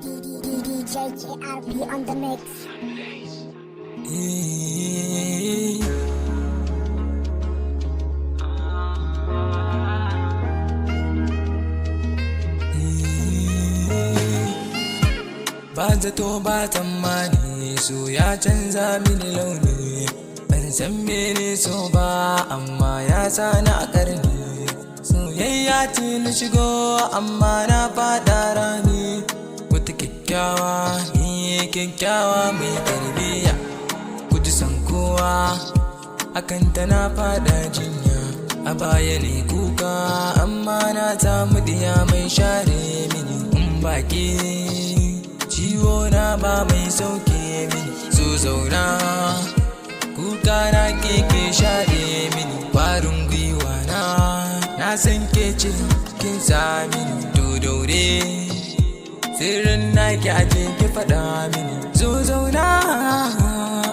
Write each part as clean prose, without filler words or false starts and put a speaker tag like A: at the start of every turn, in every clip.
A: DJ JRP on the mix.
B: Ba zato ba tsammani so ya canza mini launi, ban san mene so ba amma ya sani a ƙarni. Soyayya ce na shigo amma na faɗa rami, wata kyakkyawa ni kyakkyawa mai tarbiyya. Ku ji san kowa akan ta na faɗa jinya, a baya ne kuka amma na samu diya mai share mini. In baki ciwo na ba mai sauke mini, so zauna kuka na keke share mini. Kwarin gwiwa na san ke ce kin sami ni, to daure sirrin na ki aje ki faɗa mini. So zauna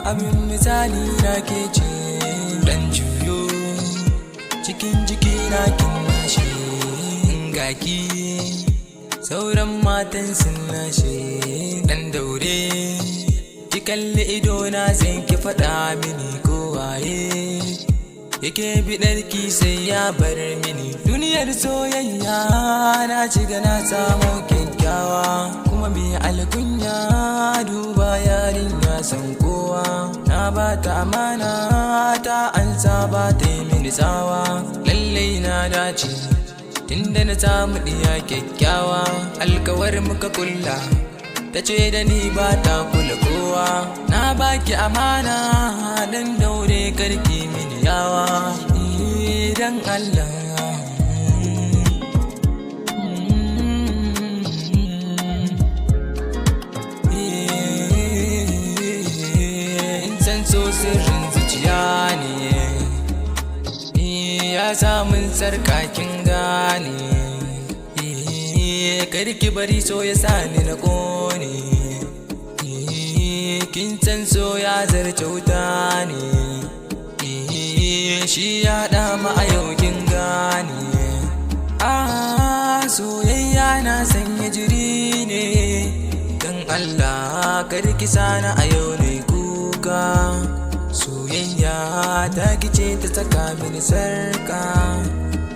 B: abin misali na ke ce, dan juyo cikin jiki na kin nashe. Gaki sauran matan sun nashe, dan daure ki kalli ido na sai ki faɗa mini ko waye yake biɗarki sai ya bar mini. Duniyar soyayya na shiga na samu kyakkyawa kuma mai alkunya, duba yarinya san kowa. Na ba ta amana ta ansa ba ta yi mini tsawa, lallai na dace tunda na samu diya kyakkyawa. Alkawar muka kulla ta ce da ni ba ta kula kowa, na baki amana dan daure karki mini yawa. Dan Allah in san so sirrin zuciya ne, ya samun sarkakin gane. Karki bari so ya sani na kone, kin san so ya zarce wuta ne. Shi ya dama a yau kin gane, soyayya na sanya jiri ne. Dan Allah karki sana a yau ne kuka, soyayya ta kice ta saka mini sarka.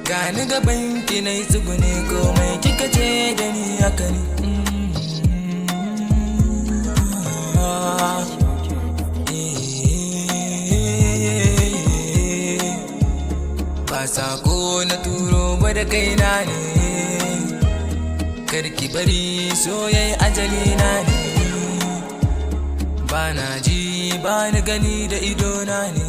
B: Gani gaban ki na yi tsugune komai kika ce da ni haka ne. Ba sako na turo ba da kaina ne, karki bari soyayya ajali na ne. Ba na ji ba ni gani da idona ne.